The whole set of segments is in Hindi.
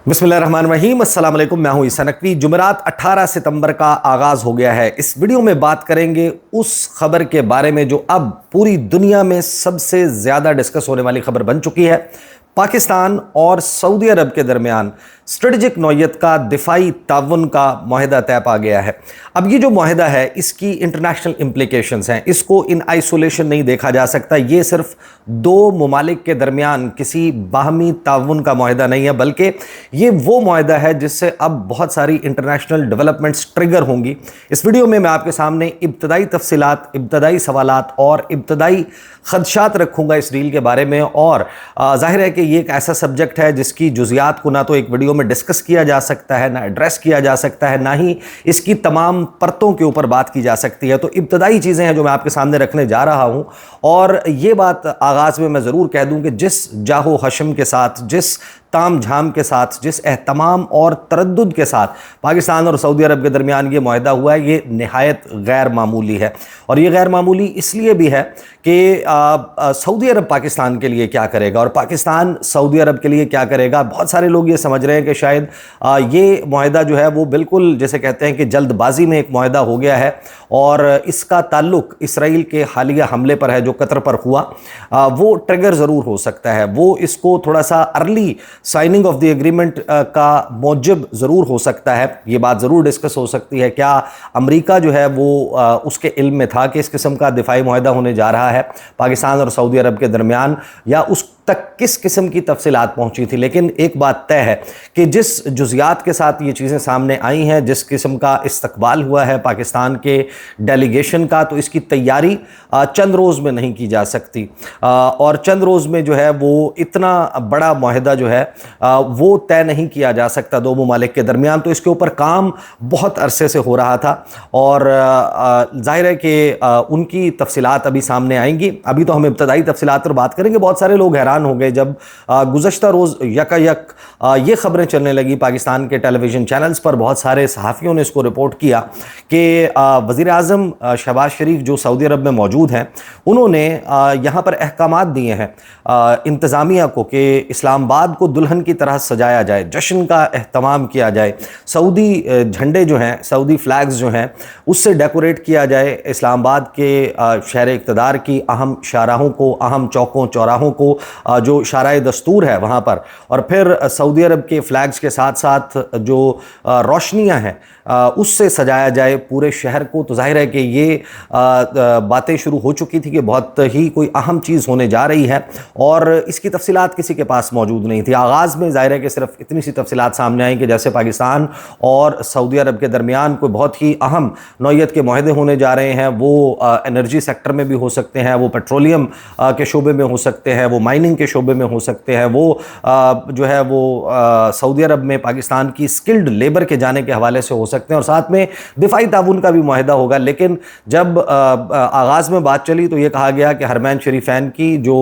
बिस्मिल्लाहिर्रहमानिर्रहीम, अस्सलाम वालेकुम। मैं हूं ईसा नकवी। जुमेरात 18 सितंबर का आगाज़ हो गया है। इस वीडियो में बात करेंगे उस खबर के बारे में जो अब पूरी दुनिया में सबसे ज़्यादा डिस्कस होने वाली खबर बन चुकी है। पाकिस्तान और सऊदी अरब के दरमियान स्ट्रेटजिक नौयत का दिफाई ताउन का माहिदा तय पा गया है। अब ये जो माहिदा है इसकी इंटरनेशनल इम्प्लीकेशंस हैं, इसको इन आइसोलेशन नहीं देखा जा सकता। ये सिर्फ दो ममालिक के दरमियान किसी बाहमी ताउन का माहिदा नहीं है, बल्कि ये वो माहिदा है जिससे अब बहुत सारी इंटरनेशनल डेवलपमेंट्स ट्रिगर होंगी। इस वीडियो में मैं आपके सामने इब्तदाई तफसीलात, इब्तदाई सवालात और इब्तदाई खदशात रखूंगा इस डील के बारे में। और जाहिर है कि ये एक ऐसा सब्जेक्ट है जिसकी जुजियात को ना तो एक वीडियो में डिस्कस किया जा सकता है, ना एड्रेस किया जा सकता है, ना ही इसकी तमाम परतों के ऊपर बात की जा सकती है। तो इब्तदाई चीज़ें हैं जो मैं आपके सामने रखने जा रहा हूं। और ये बात आगाज़ में मैं ज़रूर कह दूं कि जिस जाहो हशम के साथ, जिस ताम झाम के साथ, जिस एहतमाम और तरद्दुद के साथ पाकिस्तान और सऊदी अरब के दरमियान ये माहिदा हुआ है, ये निहायत गैर मामूली है। और ये गैर मामूली इसलिए भी है कि सऊदी अरब पाकिस्तान के लिए क्या करेगा और पाकिस्तान सऊदी अरब के लिए क्या करेगा। बहुत सारे लोग ये समझ रहे हैं कि शायद ये माहिदा जो है वो बिल्कुल जैसे कहते हैं कि जल्दबाजी में एक माहिदा हो गया है और इसका ताल्लुक इसराइल के हालिया हमले पर है जो कतर पर हुआ। वो ट्रिगर ज़रूर हो सकता है, वो इसको थोड़ा सा early signing off the agreement का मौजब ज़रूर हो सकता है। ये बात ज़रूर डिस्कस हो सकती है, क्या अमेरिका जो है वो उसके इल्म में था कि इस किस्म का दिफाई माहिदा होने जा रहा है पाकिस्तान और सऊदी अरब के दरमियान, या उस तक किस किस्म की तफसीलात पहुंची थी। लेकिन एक बात तय है कि जिस जुजियात के साथ ये चीज़ें सामने आई हैं, जिस किस्म का इस्तकबाल हुआ है पाकिस्तान के डेलीगेशन का, तो इसकी तैयारी चंद रोज़ में नहीं की जा सकती। और चंद रोज़ में जो है वो इतना बड़ा माहिदा जो है वो तय नहीं किया जा सकता दो ममालिक के दरमियान। तो इसके ऊपर काम बहुत अरसे से हो रहा था और जाहिर है कि उनकी तफसीलात अभी सामने आएंगी। अभी तो हम इब्तदाई तफसीलात पर बात करेंगे। बहुत सारे लोग हैरान हो गए जब गुज़श्ता रोज़ यकायक ये खबरें चलने लगी पाकिस्तान के टेलीविज़न चैनल्स पर। बहुत सारे सहाफ़ियों ने इसको रिपोर्ट किया कि वज़ीर आज़म शहबाज शरीफ जो सऊदी अरब में मौजूद हैं, उन्होंने यहाँ पर अहकामात दिए हैं इंतज़ामिया को कि इस्लामाबाद को दुल्हन की तरह सजाया जाए, जश्न का एहतमाम किया जाए, सऊदी झंडे जो हैं, सऊदी फ्लैग्स जो हैं, उससे डेकोरेट किया जाए इस्लामाबाद के शहर इक़्तिदार की अहम शाहराहों को, अहम चौकों चौराहों को, जो शाराए दस्तूर है वहाँ पर। और फिर सऊदी अरब के फ्लैग्स के साथ साथ जो रोशनियाँ हैं उससे सजाया जाए पूरे शहर को। तो जाहिर है कि ये बातें शुरू हो चुकी थी कि बहुत ही कोई अहम चीज़ होने जा रही है और इसकी तफसीलात किसी के पास मौजूद नहीं थी। आगाज़ में जाहिर है कि सिर्फ इतनी सी तफसीलात सामने आई कि जैसे पाकिस्तान और सऊदी अरब के दरमियान कोई बहुत ही अहम नौयत के माहिदे होने जा रहे हैं। वो एनर्जी सेक्टर में भी हो सकते हैं, वो पेट्रोलियम के शोबे में हो सकते हैं, वो माइनिंग के शोबे में हो सकते हैं, वो जो है वो सऊदी अरब में पाकिस्तान की स्किल्ड लेबर के जाने के हवाले से हो सकते हैं, और साथ में दिफाई ताउन का भी माहिदा होगा। लेकिन जब आगाज़ में बात चली तो ये कहा गया कि हरमैन शरीफैन की जो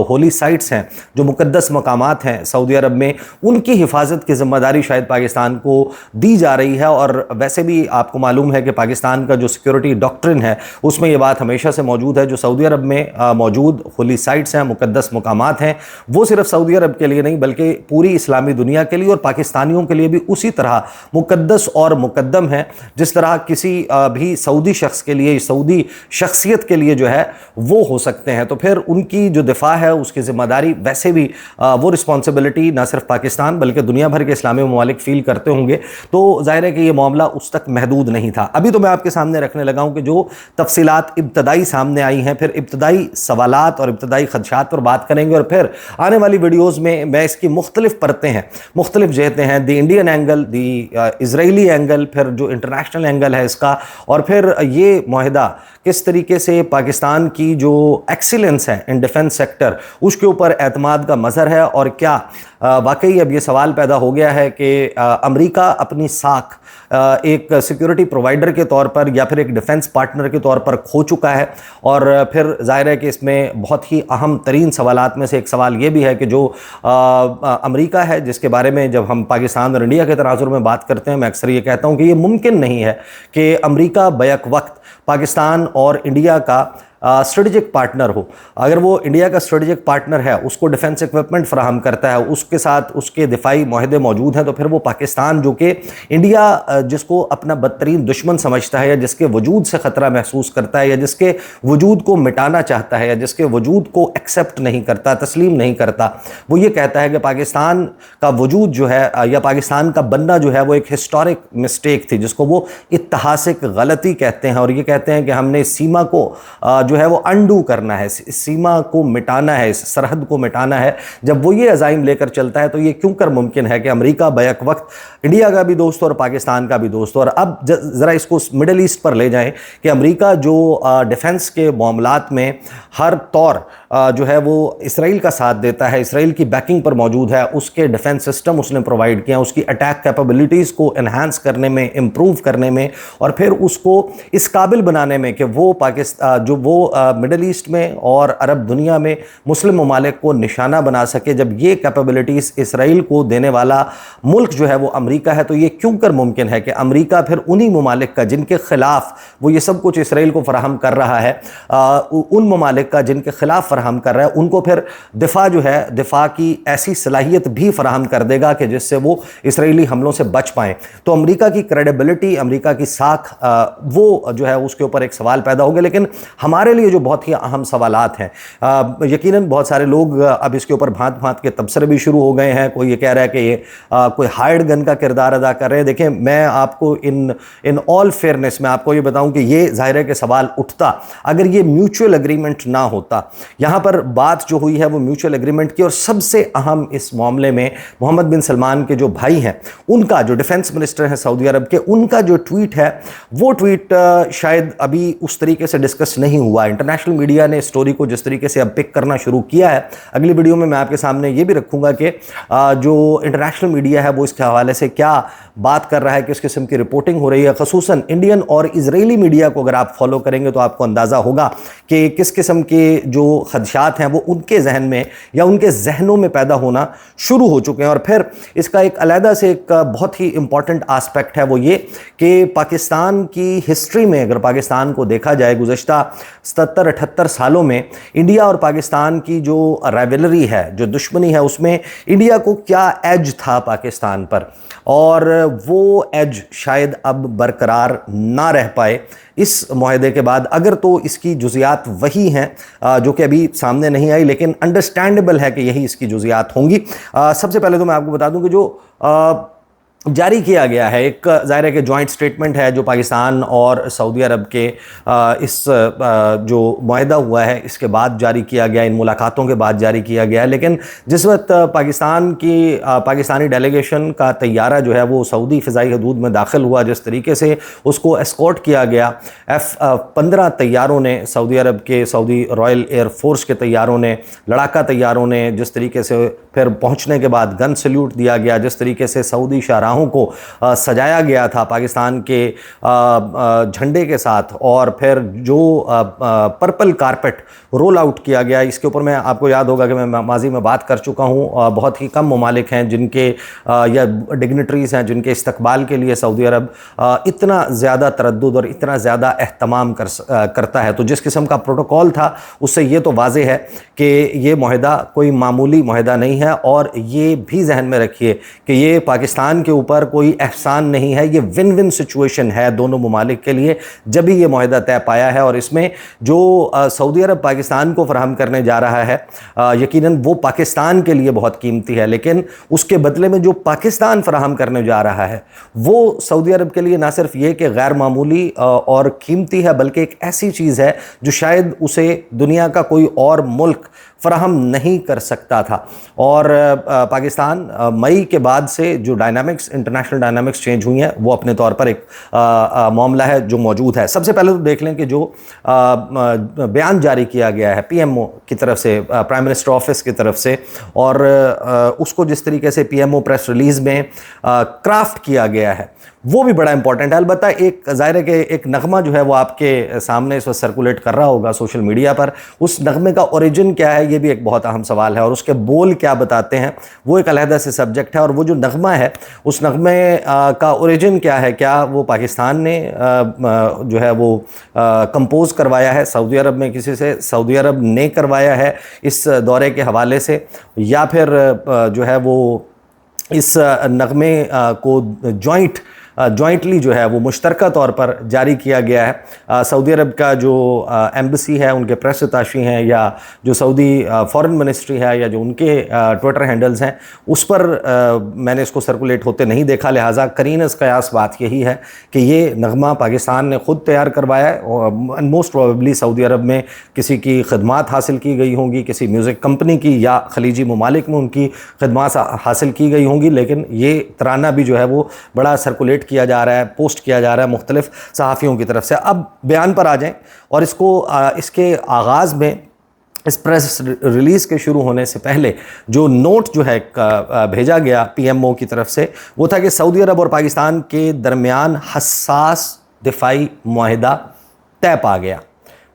होली साइट्स हैं, जो मुकद्दस मकामात हैं सऊदी अरब में, उनकी हिफाजत की जिम्मेदारी शायद पाकिस्तान को दी जा रही है। और वैसे भी आपको मालूम है कि पाकिस्तान का जो सिक्योरिटी डॉक्ट्रिन है उसमें ये बात हमेशा से मौजूद है, जो सऊदी अरब में मौजूद होली साइट्स हैं, मुकद्दस मकामात हैं, वो सिर्फ सऊदी अरब के लिए नहीं बल्कि पूरी इस्लामी दुनिया के लिए और पाकिस्तानियों के लिए भी उसी तरह मुकद्दस और मुकद्दम है जिस तरह किसी भी सऊदी शख्स के लिए, सऊदी शख्सियत के लिए जो है वो हो सकते हैं। तो फिर उनकी जो दिफा है उसकी जिम्मेदारी वैसे भी वो रिस्पॉन्सिबिलिटी ना सिर्फ पाकिस्तान बल्कि दुनिया भर के इस्लामी ममालिक फील करते होंगे। तो जाहिर है कि ये मामला उस तक महदूद नहीं था। अभी तो मैं आपके सामने रखने लगा हूँ कि जो तफसीलात इब्तदाई सामने आई हैं, फिर इब्तदाई सवालात और इब्तदाई खदशात पर बात करेंगे और फिर आने वाली वीडियोज़ में मैं इसकी मुख्तलिफ परतें हैं, मुख्तलिफ जहतें हैं, the Indian angle, the Israeli angle, फिर जो इंटरनेशनल एंगल है इसका, और फिर ये माहिदा किस तरीके से पाकिस्तान की जो एक्सीलेंस है इन डिफेंस सेक्टर उसके ऊपर एतमाद का मज़हर है। और क्या वाकई अब ये सवाल पैदा हो गया है कि अमेरिका अपनी साख एक सिक्योरिटी प्रोवाइडर के तौर पर या फिर एक डिफेंस पार्टनर के तौर पर खो चुका है। और फिर जाहिर है कि इसमें बहुत ही अहम तरीन सवालात में से एक सवाल ये भी है कि जो अमेरिका है, जिसके बारे में जब हम पाकिस्तान और इंडिया के तनाजुर में बात करते हैं मैं अक्सर ये कहता हूँ कि ये मुमकिन नहीं है कि अमेरिका बैक वक्त पाकिस्तान और इंडिया का स्ट्रेटेजिक पार्टनर हो, अगर वो इंडिया का स्ट्रेटेजिक पार्टनर है, उसको डिफेंस इक्विपमेंट फराहम करता है, उसके साथ उसके दिफाई माहदे मौजूद हैं, तो फिर वो पाकिस्तान जो कि इंडिया जिसको अपना बदतरीन दुश्मन समझता है, या जिसके वजूद से ख़तरा महसूस करता है, या जिसके वजूद को मिटाना चाहता है, या जिसके वजूद को एक्सेप्ट नहीं करता, तस्लीम नहीं करता, वो ये कहता है कि पाकिस्तान का वजूद जो है या पाकिस्तान का बनना जो है वो एक हिस्टोरिक मिस्टेक थी, जिसको वो इतिहासिक गलती कहते हैं, और ये कहते हैं कि हमने इस सीमा को जो है वो अंडू करना है, इस सीमा को मिटाना है, इस सरहद को मिटाना है। जब वो ये अज़ाइम लेकर चलता है तो ये क्यों कर मुमकिन है कि अमेरिका बैक वक्त इंडिया का भी दोस्त और पाकिस्तान का भी दोस्त। और अब ज़रा इसको मिडल ईस्ट पर ले जाएं कि अमेरिका जो डिफेंस के मामलात में हर तौर जो है वो इसराइल का साथ देता है, इसराइल की बैकिंग पर मौजूद है, उसके डिफेंस सिस्टम उसने प्रोवाइड किया, उसकी अटैक कैपेबिलिटीज़ को एनहांस करने में, इम्प्रूव करने में, और फिर उसको इस काबिल बनाने में कि वो पाकिस्तान जो वो मिडल ईस्ट में और अरब दुनिया में मुस्लिम ममालिक को निशाना बना सके। जब ये कैपेबिलिटीज़ इसराइल को देने वाला मुल्क जो है वो अमेरिका है, तो ये क्यों कर मुमकिन है कि अमेरिका फिर उन्हीं ममालिक का जिनके खिलाफ वो ये सब कुछ इसराइल को फराहम कर रहा है, उन ममालिक का जिनके खिलाफ फराहम कर रहा है, उनको फिर दिफा जो है, दिफा की ऐसी सलाहियत भी फराहम कर देगा कि जिससे वो इसराइली हमलों से बच पाएँ। तो अमेरिका की क्रेडिबिलिटी, अमेरिका की साख वो जो है उसके ऊपर एक सवाल पैदा हो गया। लेकिन हमारे लिए जो बहुत ही अहम सवालात हैं, यकीनन बहुत सारे लोग अब इसके ऊपर भांत भांत के तबसरे भी शुरू हो गए हैं। कोई ये कह रहा है कि ये कोई हायर्ड गन का किरदार अदा कर रहे हैं। देखें, मैं आपको इन ऑल फेयरनेस में आपको ये बताऊं कि ये ज़ाहिर है कि सवाल उठता अगर ये म्यूचुअल एग्रीमेंट ना होता। यहाँ पर बात जो हुई है वो म्यूचुअल एग्रीमेंट की, और सबसे अहम इस मामले में मोहम्मद बिन सलमान के जो भाई हैं, उनका जो डिफेंस मिनिस्टर हैं सऊदी अरब के, उनका जो ट्वीट है वो ट्वीट शायद अभी उस तरीके से डिस्कस नहीं हुआ। इंटरनेशनल मीडिया ने स्टोरी को जिस तरीके से अब पिक करना शुरू किया है, अगली वीडियो में मैं आपके सामने ये भी रखूंगा कि जो इंटरनेशनल मीडिया है वो इसके हवाले से क्या बात कर रहा है, किस किस्म की रिपोर्टिंग हो रही है। खसूसन इंडियन और इजरायली मीडिया को अगर आप फॉलो करेंगे तो आपको अंदाज़ा होगा कि किस किस्म के जो खदशात हैं वो उनके जहन में या उनके जहनों में पैदा होना शुरू हो चुके हैं। और फिर इसका एक अलहदा से एक बहुत ही इंपॉर्टेंट आस्पेक्ट है वो ये कि पाकिस्तान की हिस्ट्री में अगर पाकिस्तान को देखा जाए, गुज़श्ता 77-78 सालों में इंडिया और पाकिस्तान की जो राइवलरी है, जो दुश्मनी है, उसमें इंडिया को क्या एज था पाकिस्तान पर, और वो एज शायद अब बरकरार ना रह पाए इस मुआहदे के बाद। अगर तो इसकी जुज़ियात वही हैं जो कि अभी सामने नहीं आई, लेकिन अंडरस्टैंडेबल है कि यही इसकी जुज़ियात होंगी। सबसे पहले तो मैं आपको बता दूं कि जो जारी किया गया है, एक ज़ाहिर है कि जॉइंट स्टेटमेंट है जो पाकिस्तान और सऊदी अरब के इस जो मुआहदा हुआ है इसके बाद जारी किया गया, इन मुलाकातों के बाद जारी किया गया है। लेकिन जिस वक्त पाकिस्तानी डेलीगेशन का तैयारा जो है वो सऊदी फ़िज़ाई हदूद में दाखिल हुआ, जिस तरीके से उसको एस्कॉर्ट किया गया, F-15 तैयारों ने, सऊदी अरब के सऊदी रॉयल एयर फोर्स के तैयारों ने, लड़ाका तैयारों ने, जिस तरीके से फिर पहुँचने के बाद गन सल्यूट दिया गया, जिस तरीके से सऊदी शाहराहों को सजाया गया था पाकिस्तान के झंडे के साथ, और फिर जो पर्पल कारपेट रोल आउट किया गया, इसके ऊपर मैं आपको याद होगा कि मैं माजी में बात कर चुका हूँ। बहुत ही कम ममालिक हैं जिनके या डिग्निटरीज़ हैं जिनके इस्तकबाल के लिए सऊदी अरब इतना ज़्यादा तरद्दुद और इतना ज़्यादा एहतमाम करता है। तो जिस किस्म का प्रोटोकॉल था उससे ये तो वाज़ेह है कि ये मुआहदा कोई मामूली मुआहदा नहीं है। और ये भी जहन में रखिए कि ये पाकिस्तान के ऊपर कोई एहसान नहीं है, ये विन विन सिचुएशन है दोनों ममालिक के लिए जब भी ये मुआहदा तय पाया है। और इसमें जो सऊदी अरब पाकिस्तान को फराहम करने जा रहा है यकीनन वो पाकिस्तान के लिए बहुत कीमती है, लेकिन उसके बदले में जो पाकिस्तान फराहम करने जा रहा है वो सऊदी अरब के लिए ना सिर्फ ये कि गैर मामूली और कीमती है, बल्कि एक ऐसी चीज़ है जो शायद उसे दुनिया का कोई और मुल्क फराहम नहीं कर सकता था। और पाकिस्तान मई के बाद से जो इंटरनेशनल डायनामिक्स चेंज हुई हैं वो अपने तौर पर एक मामला है जो मौजूद है। सबसे पहले तो देख लें कि जो बयान जारी किया गया है पीएमओ की तरफ से, प्राइम मिनिस्टर ऑफिस की तरफ से, और उसको जिस तरीके से पीएमओ प्रेस रिलीज़ में क्राफ्ट किया गया है वो भी बड़ा इंपॉर्टेंट है। अलबत्ता एक ज़ाहिर है कि एक नगमा जो है वो आपके सामने इस वक्त सर्कुलेट कर रहा होगा सोशल मीडिया पर, उस नगमे का ओरिजिन क्या है ये भी एक बहुत अहम सवाल है, और उसके बोल क्या बताते हैं वो एक अलहदा से सब्जेक्ट है। और वो जो नगमा है उस नगमे का ओरिजिन क्या है, क्या वो पाकिस्तान ने जो है वो कंपोज़ करवाया है सऊदी अरब में किसी से, सऊदी अरब ने करवाया है इस दौरे के हवाले से, या फिर जो है वो इस नगमे को जॉइंटली जो है वो मुश्तरका तौर पर जारी किया गया है। सऊदी अरब का जो एम्बेसी है, उनके प्रेस अताशी हैं, या जो सऊदी फॉरेन मिनिस्ट्री है, या जो उनके ट्विटर हैंडल्स हैं, उस पर मैंने इसको सर्कुलेट होते नहीं देखा। लिहाजा करीन क़यास बात यही है कि ये नगमा पाकिस्तान ने ख़ुद तैयार करवाया है, और मोस्ट प्रोबेबली सऊदी अरब में किसी की खदमात हासिल की गई होंगी, किसी म्यूज़िक कंपनी की, या खलीजी ममालिक में उनकी खदमात हासिल की गई होंगी। लेकिन ये तराना भी जो है वो बड़ा सर्कुलेट किया जा रहा है, पोस्ट किया जा रहा है मुख्तलिफ सहाफ़ियों की तरफ से। अब बयान पर आ जाएं, और इसके आगाज़ में इस प्रेस रिलीज़ के शुरू होने से पहले जो नोट जो है भेजा गया पीएमओ की तरफ से, वो था कि सऊदी अरब और पाकिस्तान के दरमियान हसास दिफाई मुआहिदा तय पा गया।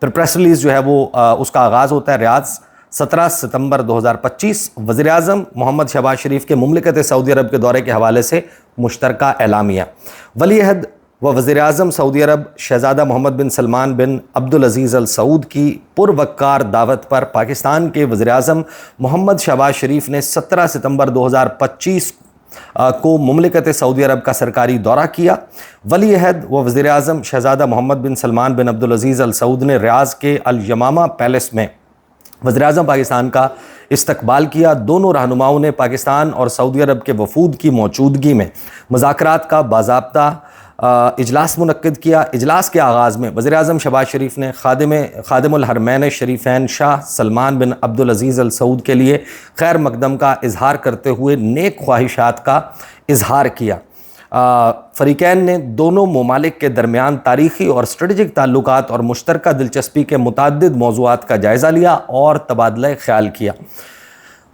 फिर प्रेस रिलीज़ जो है वो उसका आगाज़ होता है रियाद 17 सितंबर 2025, वज़ीर-ए-आज़म मोहम्मद शहबाज शरीफ के मुमलिकत सऊदी अरब के दौरे के हवाले से मुश्तरका एलामिया। वली-ए-अहद व वज़ीर-ए-आज़म सऊदी अरब शहज़ादा मोहम्मद बिन सलमान बिन अब्दुल अज़ीज़ अल सऊद की पुरवक्कार दावत पर पाकिस्तान के वज़ीर-ए-आज़म मोहम्मद शहबाज शरीफ ने 17 सितंबर 2025 को मुमलिकत सऊदी अरब का सरकारी दौरा किया। वली-ए-अहद व वज़ीर-ए-आज़म शहज़ादा मोहम्मद बिन सलमान बिन अब्दुल अज़ीज़ अल सऊद ने रियाद के अल यमामा पैलेस में वज़ीर-ए-आज़म पाकिस्तान का इस्तकबाल किया। दोनों रहनुमाओं ने पाकिस्तान और सऊदी अरब के वफूद की मौजूदगी में मुज़ाकरात का बाज़ाब्ता इजलास मुनक्किद किया। इजलास के आगाज़ में वज़ीर-ए-आज़म शहबाज शरीफ ने खादिमुल हरमैन शरीफैन शाह सलमान बिन अब्दुल अज़ीज़ अल सऊद के लिए खैर मकदम का इजहार करते हुए नेक ख्वाहिशात का इजहार किया। फ़रीक़ैन ने दोनों ममालिक के दरमियान तारीख़ी और स्ट्रेटजिक ताल्लुकात और मुश्तरका दिलचस्पी के मुतअद्दिद मौज़ूआत का जायज़ा लिया और तबादला ख्याल किया।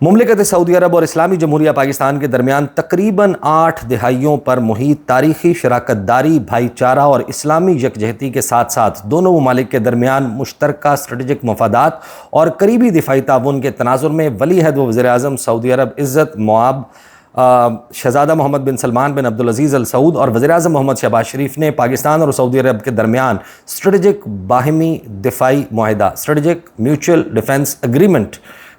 मुमलिकत सऊदी अरब और इस्लामी जमहूरिया पाकिस्तान के दरमियान तकरीबन 8 दिहाइयों पर मुहित तारीख़ी शराकतदारी, भाईचारा और इस्लामी यकजहती के साथ साथ दोनों ममालिक के दरमियान मुश्तरका स्ट्रेटजिक मफादात और करीबी दिफाई ताउन के तनाजुर में वली-ए-अहद व वज़ीर-ए-आज़म सऊदी अरब इज़्ज़त मआब शहज़ादा मोहम्मद बिन सलमान बिन अब्दुल अज़ीज़ अल सऊद और वज़ीर-ए-आज़म मोहम्मद शहबाज शरीफ ने पाकिस्तान और सऊदी अरब के दरमियान स्ट्रेटजिक बाहिमी दिफाई मुआहिदा, स्ट्रेटजिक म्यूचुअल डिफेंस एग्रीमेंट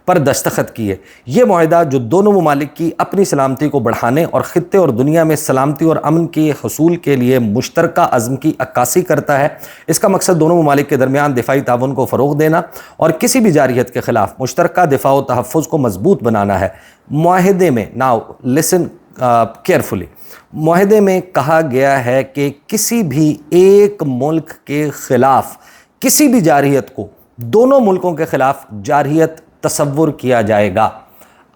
पर दस्तखत किए। ये मुआहिदा जो दोनों ममालिक की अपनी सलामती को बढ़ाने और ख़ित्ते और दुनिया में सलामती और अमन के हसूल के लिए मुश्तरका अज़्म की अक्कासी करता है। इसका मकसद दोनों ममालिक के दरमियान दिफाई ताउन को फ़रोग़ देना और किसी भी जारियत के ख़िलाफ़ मुश्तरका दिफा व तहफ़्फ़ुज़ को मजबूत बनाना है। मुआहिदे में, नाउ लिसन केयरफुली, मुआहिदे में कहा गया है कि किसी भी एक मुल्क के ख़िलाफ़ किसी भी जारियत को दोनों मुल्कों के ख़िलाफ़ जारियत तसव्वुर किया जाएगा।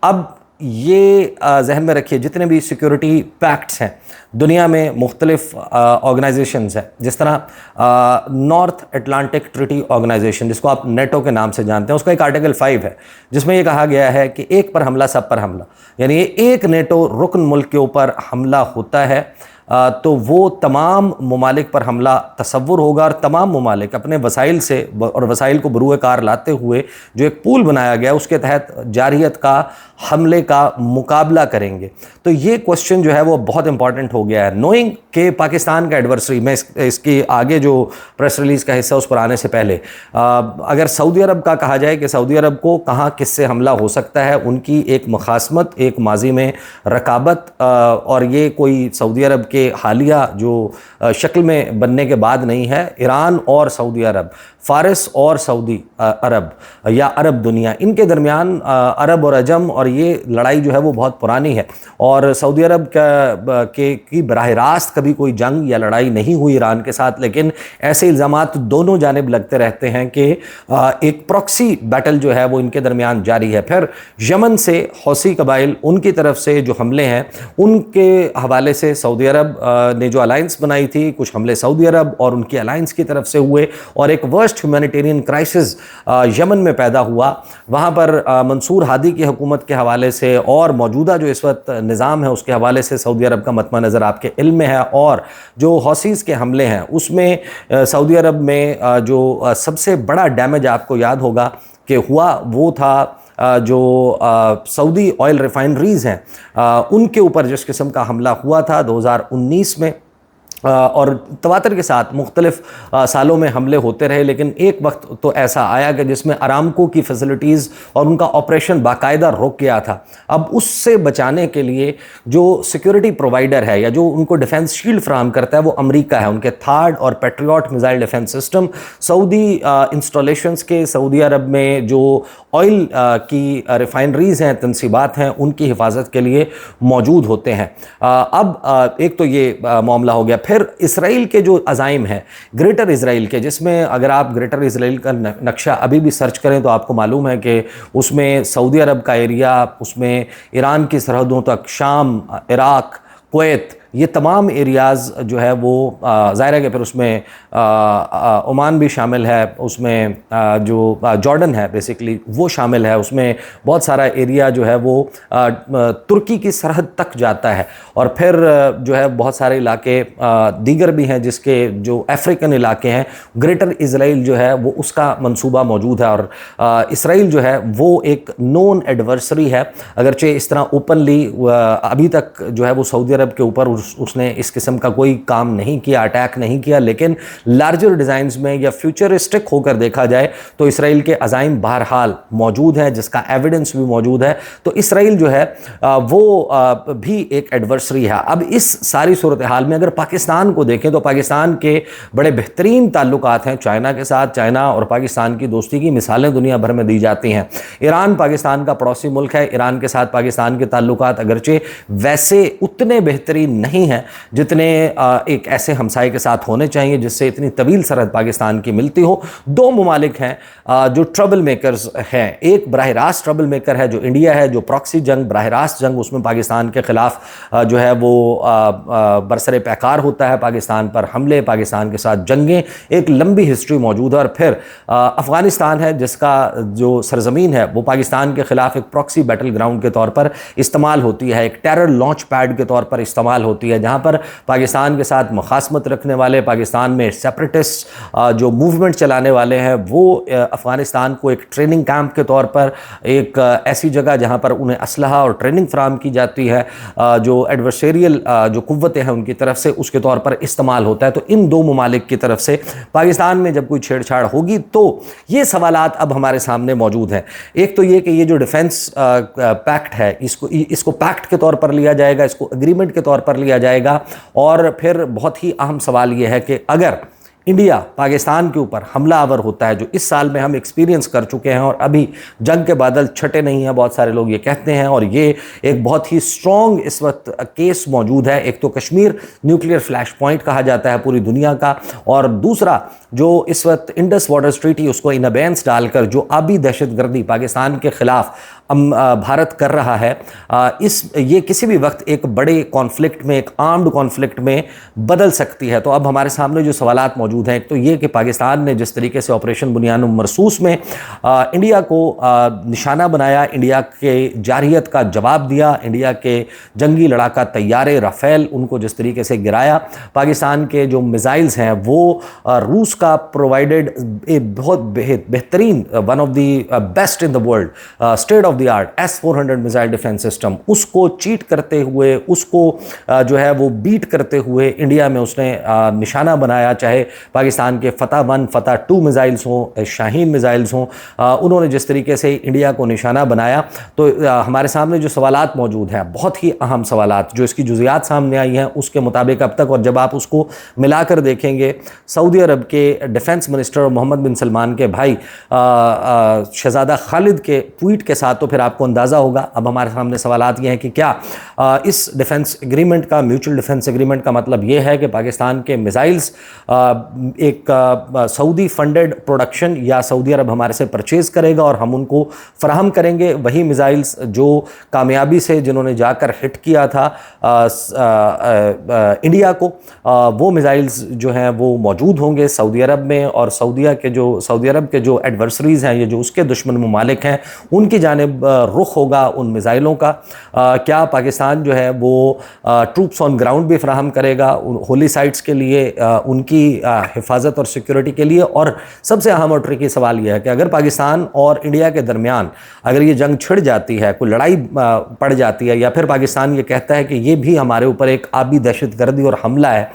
अब ये जहन में रखिए, जितने भी सिक्योरिटी पैक्ट्स हैं दुनिया में, मुख्तलिफ ऑर्गेनाइजेशंस हैं, जिस तरह नॉर्थ अटलांटिक ट्रीटी ऑर्गेनाइजेशन जिसको आप नेटो के नाम से जानते हैं, उसका एक आर्टिकल 5 है जिसमें ये कहा गया है कि एक पर हमला सब पर हमला, यानी एक नेटो रुकन मुल्क के ऊपर हमला होता है तो वो तमाम ममालिक पर हमला तसव्वुर होगा और तमाम ममालिक अपने वसाइल से और वसाइल को बरूए कार लाते हुए जो एक पूल बनाया गया उसके तहत जारियत का हमले का मुकाबला करेंगे। तो ये क्वेश्चन जो है वो बहुत इंपॉर्टेंट हो गया है। नोइंग कि पाकिस्तान का एडवर्सरी, मैं इसकी आगे जो प्रेस रिलीज़ का हिस्सा उस पर आने से पहले अगर सऊदी अरब का कहा जाए कि सऊदी अरब को कहाँ किससे हमला हो सकता है, उनकी एक मुखासमत, एक माजी में रकाबत, और ये कोई सऊदी अरब के हालिया जो शक्ल में बनने के बाद नहीं है। ईरान और सऊदी अरब, फ़ारिस और सऊदी अरब या अरब दुनिया, इनके दरमियान अरब और अजम और ये लड़ाई जो है वो बहुत पुरानी है और सऊदी अरब की बराह रास्त कभी कोई जंग या लड़ाई नहीं हुई ईरान के साथ, लेकिन ऐसे इल्ज़ामात दोनों जानिब लगते रहते हैं कि एक प्रॉक्सी बैटल जो है वो इनके दरमियान जारी है। फिर यमन से हौसी कबाइल, उनकी तरफ से जो हमले हैं उनके हवाले से सऊदी अरब अरब ने जो अलायंस बनाई थी, कुछ हमले सऊदी अरब और उनकी अलायंस की तरफ से हुए और एक वर्स्ट ह्यूमैनिटेरियन क्राइसिस यमन में पैदा हुआ। वहाँ पर मंसूर हादी की हुकूमत के हवाले से और मौजूदा जो इस वक्त निज़ाम है उसके हवाले से सऊदी अरब का मतमा नज़र आपके इल्म में है। और जो हौसीज़ के हमले हैं उसमें सऊदी अरब में जो सबसे बड़ा डैमेज आपको याद होगा कि हुआ वो था जो सऊदी ऑयल रिफाइनरीज़ हैं उनके ऊपर जिस किस्म का हमला हुआ था 2019 में, और तवातर के साथ मुख्तलिफ सालों में हमले होते रहे, लेकिन एक वक्त तो ऐसा आया कि जिसमें अरामको की फैसिलिटीज़ और उनका ऑपरेशन बाकायदा रुक गया था। अब उससे बचाने के लिए जो सिक्योरिटी प्रोवाइडर है या जो उनको डिफेंस शील्ड फ्राहम करता है वो अमेरिका है। उनके थार्ड और patriot missile defence system Saudi installations के सऊदी अरब में जो ऑयल की रिफाइनरीज़ हैं, तनसीबात हैं, उनकी हिफाजत के लिए मौजूद होते हैं। अब एक तो ये मामला हो गया। फिर इसराइल के जो अज़ाइम हैं ग्रेटर इसराइल के, जिसमें अगर आप ग्रेटर इसराइल का नक्शा अभी भी सर्च करें तो आपको मालूम है कि उसमें सऊदी अरब का एरिया, उसमें ईरान की सरहदों तक, शाम, इराक़, कुवैत, ये तमाम एरियाज़ जो है वो ज़ाहिर है कि फिर उसमें ओमान भी शामिल है, उसमें जो जॉर्डन है बेसिकली वो शामिल है, उसमें बहुत सारा एरिया जो है वो तुर्की की सरहद तक जाता है। और फिर जो है बहुत सारे इलाके दीगर भी हैं जिसके जो अफ्रीकन इलाके हैं। ग्रेटर इसराइल जो है वो उसका मंसूबा मौजूद है और इसराइल जो है वो एक नोन एडवर्सरी है, अगरचे इस तरह ओपनली अभी तक जो है वो सऊदी अरब के ऊपर उसने इस किस्म का कोई काम नहीं किया, अटैक नहीं किया। लेकिन लार्जर डिज़ाइंस में या फ्यूचरिस्टिक होकर देखा जाए तो इसराइल के अज़ाइम बहरहाल मौजूद हैं, जिसका एविडेंस भी मौजूद है। तो इसराइल जो है वो भी एक एडवर्सरी है। अब इस सारी सूरत हाल में अगर पाकिस्तान को देखें तो पाकिस्तान के बड़े बेहतरीन ताल्लुकात हैं चाइना के साथ। चाइना और पाकिस्तान की दोस्ती की मिसालें दुनिया भर में दी जाती हैं। ईरान पाकिस्तान का पड़ोसी मुल्क है। ईरान के साथ पाकिस्तान के ताल्लुकात अगरचे वैसे उतने बेहतरीन नहीं हैं जितने एक ऐसे हमसाये के साथ होने चाहिए जिससे इतनी तवील सरहद पाकिस्तान की मिलती हो। दो ममालिक हैं जो ट्रबल मेकर्स हैं। एक बराह रास्त ट्रबल मेकर है जो इंडिया है, जो प्रॉक्सी जंग, बराह रास्त जंग, उसमें पाकिस्तान के ख़िलाफ़ जो है वो बरसरे पैकार होता है, पाकिस्तान पर हमले, पाकिस्तान के साथ जंगें, एक लंबी हिस्ट्री मौजूद है। और फिर अफ़गानिस्तान है जिसका जो सरजमीन है वो पाकिस्तान के ख़िलाफ़ एक प्रॉक्सी बैटल ग्राउंड के तौर पर इस्तेमाल होती है, एक टेरर लॉन्च पैड के तौर पर इस्तेमाल होती है, जहाँ पर पाकिस्तान के साथ मुखासमत रखने वाले, पाकिस्तान में सेपरेटिस्ट जो मूवमेंट चलाने वाले हैं वो अफ़गानिस्तान को एक ट्रेनिंग कैंप के तौर पर, एक ऐसी जगह जहाँ पर उन्हें असलहा और ट्रेनिंग फ्राहम की जाती है, जो एडवर्सेरियल जो कुव्वतें हैं उनकी तरफ से, उसके तौर पर इस्तेमाल होता है। तो इन दो ममालिक की तरफ से पाकिस्तान में जब कोई छेड़छाड़ होगी तो ये सवालात अब हमारे सामने मौजूद हैं। एक तो ये कि ये जो डिफेंस पैक्ट है इसको पैक्ट के तौर पर लिया जाएगा, इसको एग्रीमेंट के तौर पर लिया जाएगा। और फिर बहुत ही अहम सवाल ये है कि अगर इंडिया पाकिस्तान के ऊपर हमलावर होता है, जो इस साल में हम एक्सपीरियंस कर चुके हैं और अभी जंग के बादल छटे नहीं हैं, बहुत सारे लोग ये कहते हैं, और ये एक बहुत ही स्ट्रॉन्ग इस वक्त केस मौजूद है। एक तो कश्मीर न्यूक्लियर फ्लैश पॉइंट कहा जाता है पूरी दुनिया का, और दूसरा जो इस वक्त इंडस वाटर ट्रीटी उसको इन अबेंस डालकर जो आबी दहशतगर्दी पाकिस्तान के ख़िलाफ़ भारत कर रहा है, ये किसी भी वक्त एक बड़े कॉन्फ्लिक्ट में, एक आर्म्ड कॉन्फ्लिक्ट में बदल सकती है। तो अब हमारे सामने जो सवालात मौजूद हैं, एक तो ये कि पाकिस्तान ने जिस तरीके से ऑपरेशन बुनियान मरसूस में इंडिया को निशाना बनाया, इंडिया के जारहियत का जवाब दिया, इंडिया के जंगी लड़ाका तैयारे राफेल उनको जिस तरीके से गिराया, पाकिस्तान के जो मिसाइल्स हैं वो रूस का प्रोवाइडेड एक बहुत बेहतरीन, one of the best in the world, state of the art S-400 missile defence system, उसको चीट करते हुए, उसको जो है वो बीट करते हुए इंडिया में उसने निशाना बनाया। चाहे पाकिस्तान के फतह 1, फतह 2 मिसाइल्स हों, शाहीन मिसाइल्स हों, उन्होंने जिस तरीके से इंडिया को निशाना बनाया। तो हमारे सामने जो सवालात मौजूद हैं, बहुत ही अहम सवालात, जो इसकी जुज़ियात सामने आई हैं उसके मुताबिक अब तक, और जब आप उसको मिलाकर देखेंगे सऊदी अरब के डिफेंस मिनिस्टर मोहम्मद बिन सलमान के भाई शहजादा खालिद के ट्वीट के साथ, तो फिर आपको अंदाज़ा होगा। अब हमारे सामने सवालात ये हैं कि क्या इस डिफेंस एग्रीमेंट का, म्यूचुअल डिफेंस एग्रीमेंट का मतलब ये है कि पाकिस्तान के मिसाइल्स एक सऊदी फंडेड प्रोडक्शन या सऊदी अरब हमारे से परचेज़ करेगा और हम उनको फराहम करेंगे वही मिसाइल्स जो कामयाबी से जिन्होंने जाकर हिट किया था इंडिया को, वो मिसाइल्स जो हैं वो मौजूद होंगे सऊदी अरब में, और सऊदी अरब के जो एडवर्सरीज़ हैं, ये जो उसके दुश्मन ममालिक हैं, उनकी जानिब रुख होगा उन मिसाइलों का। क्या पाकिस्तान जो है वो ट्रूप्स ऑन ग्राउंड भी फराहम करेगा होली साइट्स के लिए, उनकी हिफाजत और सिक्योरिटी के लिए। और सबसे अहम और ट्रिकी सवाल यह है कि अगर पाकिस्तान और इंडिया के दरमियान अगर ये जंग छिड़ जाती है, कोई लड़ाई पड़ जाती है, या फिर पाकिस्तान ये कहता है कि ये भी हमारे ऊपर एक आबी दहशतगर्दी और हमला है,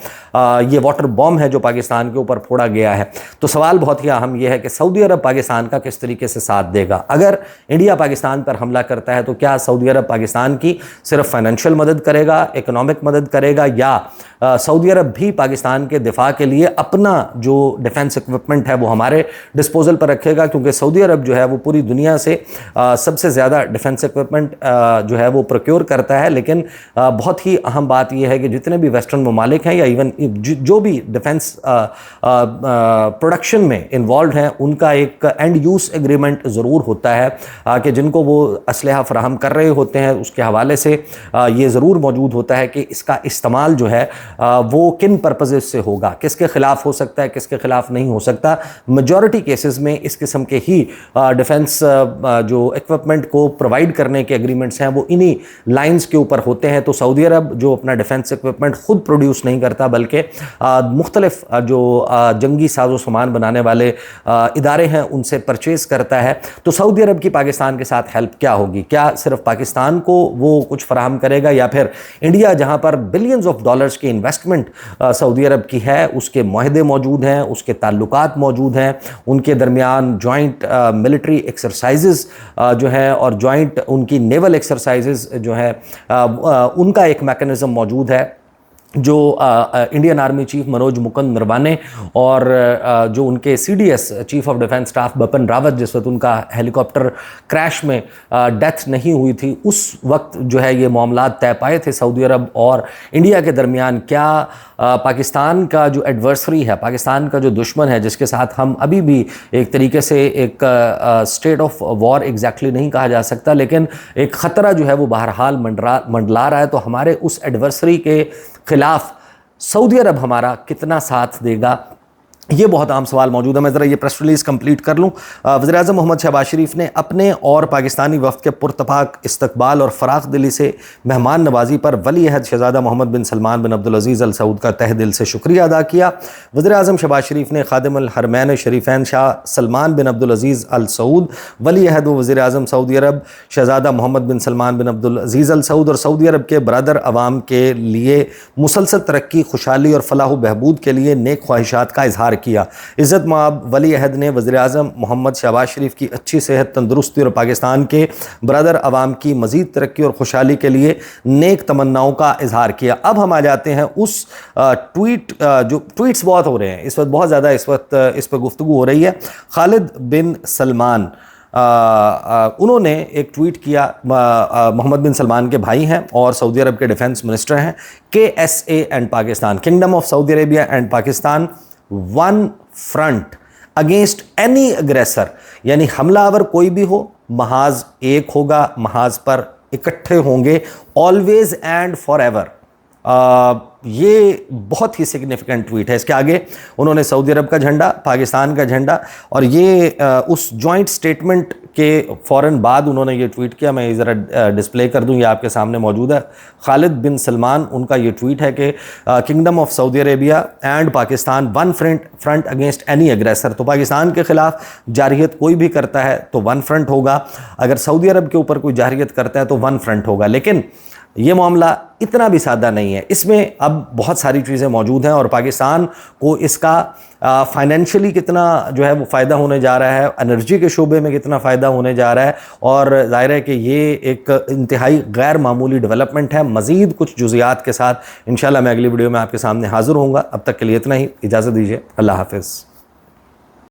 ये वाटर बॉम्ब है जो पाकिस्तान के ऊपर फोड़ा गया है, तो सवाल बहुत ही अहम यह है कि सऊदी अरब पाकिस्तान का किस तरीके से साथ देगा। अगर इंडिया पाकिस्तान पर हमला करता है तो क्या सऊदी अरब पाकिस्तान की सिर्फ फाइनेंशियल मदद करेगा, इकोनॉमिक मदद करेगा, या सऊदी अरब भी पाकिस्तान के दिफा के लिए अपना जो डिफेंस इक्विपमेंट है वो हमारे डिस्पोजल पर रखेगा? क्योंकि सऊदी अरब जो है वो पूरी दुनिया से सबसे ज़्यादा डिफेंस इक्विपमेंट जो है वो प्रोक्योर करता है। लेकिन बहुत ही अहम बात यह है कि जितने भी वेस्टर्न ममालिक हैं या इवन जो भी डिफेंस प्रोडक्शन में इन्वॉल्व हैं, उनका एक एंड यूज़ एग्रीमेंट ज़रूर होता है कि जिनको वो असलहा फराहम कर रहे होते हैं उसके हवाले से ये ज़रूर मौजूद होता है कि इसका इस्तेमाल जो है वो किन पर्पज़ से होगा, किसके ख़िलाफ़ हो सकता है, किसके ख़िलाफ़ नहीं हो सकता। मेजॉरिटी केसेस में इस किस्म के ही डिफेंस जो इक्विपमेंट को प्रोवाइड करने के एग्रीमेंट्स हैं वो इन्हीं लाइंस के ऊपर होते हैं। तो सऊदी अरब जो अपना डिफेंस इक्विपमेंट खुद प्रोड्यूस नहीं करता बल्कि मुख्तलिफ जो जंगी साजो सामान बनाने वाले इदारे हैं उनसे परचेज़ करता है। तो सऊदी अरब की पाकिस्तान के साथ हेल्प क्या होगी? क्या सिर्फ पाकिस्तान को वो कुछ फराहम करेगा, या फिर इंडिया जहां पर बिलियंस ऑफ डॉलर्स की इन्वेस्टमेंट सऊदी अरब की है, उसके मुआहदे मौजूद हैं, उसके ताल्लुकात मौजूद हैं, उनके दरमियान जॉइंट मिलिट्री एक्सरसाइजेज जो है और जॉइंट उनकी नेवल एक्सरसाइजेज जो है उनका एक मैकेनिज़्म मौजूद है जो Indian army chief Manoj Mukund Naravane और जो उनके CDS chief of defence staff Bipin Rawat जिस वक्त उनका हेलीकॉप्टर क्रैश में डेथ नहीं हुई थी, उस वक्त जो है ये मामलात तय पाए थे सऊदी अरब और इंडिया के दरमियान। क्या पाकिस्तान का जो एडवर्सरी है, पाकिस्तान का जो दुश्मन है, जिसके साथ हम अभी भी एक तरीके से एक स्टेट ऑफ वॉर एग्जैक्टली नहीं कहा जा सकता, लेकिन एक ख़तरा जो है वो बहरहाल मंडला रहा है, तो हमारे उस एडवर्सरी के खिलाफ सऊदी अरब हमारा कितना साथ देगा, ये बहुत आम सवाल मौजूद है। मैं ज़रा ये प्रेस रिलीज़ कंप्लीट कर लूँ। वज़ीर-ए-आज़म मोहम्मद शहबाज शरीफ ने अपने और पाकिस्तानी वफ़द के पुरतपाक इस्तकबाल और फ़राख दिली से मेहमान नवाजी पर वली अहद शहज़ादा मोहम्मद बिन सलमान बिन अब्दुल अज़ीज़ अल सऊद का तहे दिल से शुक्रिया अदा किया। वज़ीर-ए-आज़म शहबाज शरीफ ने खादिम अल हरमैन शरीफैन शाह सलमान बिन अब्दुल अज़ीज़ अल सऊद, वली अहद व वज़ीर-ए-आज़म सऊदी अरब शहज़ादा मोहम्मद बिन सलमान बिन अब्दुल अज़ीज़ अल सऊद और सऊदी अरब के बरदर अवाम के लिए मुसलसल तरक्की, खुशहाली और फलाह बहबूद के लिए नेक ख्वाहिशात का इजहार किया। इज़्ज़त माब वली अहद ने वज़ीर-ए-आज़म मोहम्मद शहबाज शरीफ की अच्छी सेहत, तंदुरुस्ती और पाकिस्तान के बरदर अवाम की मज़ीद तरक्की और खुशहाली के लिए नेक तमन्नाओं का इजहार किया। अब हम आ जाते हैं उस जो ट्वीट्स बहुत हो रहे हैं इस वक्त, बहुत ज़्यादा इस वक्त इस पर गुफ्तगू हो रही है। खालिद बिन सलमान उन्होंने एक ट्वीट किया, मोहम्मद बिन सलमान के भाई हैं और सऊदी अरब के डिफेंस मिनिस्टर हैं। KSA and Pakistan, kingdom of Saudi Arabia and Pakistan one front against any अग्रेसर, यानी हमलावर कोई भी हो महाज एक होगा, महाज पर इकट्ठे होंगे ऑलवेज एंड फॉर एवर। ये बहुत ही सिग्निफिकेंट ट्वीट है। इसके आगे उन्होंने सऊदी अरब का झंडा, पाकिस्तान का झंडा और ये उस जॉइंट स्टेटमेंट के फ़ौरन बाद उन्होंने ये ट्वीट किया। मैं ज़रा डिस्प्ले कर दूं, ये आपके सामने मौजूद है। खालिद बिन सलमान उनका ये ट्वीट है कि kingdom of Saudi Arabia and Pakistan one front against any अग्रेसर। तो पाकिस्तान के ख़िलाफ़ जारहियत कोई भी करता है तो वन फ्रंट होगा, अगर सऊदी अरब के ऊपर कोई जारहियत करता है तो वन फ्रंट होगा। लेकिन ये मामला इतना भी सादा नहीं है, इसमें अब बहुत सारी चीज़ें मौजूद हैं और पाकिस्तान को इसका फाइनेंशियली कितना जो है वो फ़ायदा होने जा रहा है, एनर्जी के शोबे में कितना फ़ायदा होने जा रहा है, और ज़ाहिर है कि ये एक इंतहाई गैर मामूली डेवलपमेंट है। मज़ीद कुछ जुज़ियात के साथ इंशाल्लाह मैं अगली वीडियो में आपके सामने हाज़िर होऊंगा। अब तक के लिए इतना ही, इजाज़त दीजिए, अल्लाह हाफ़िज़।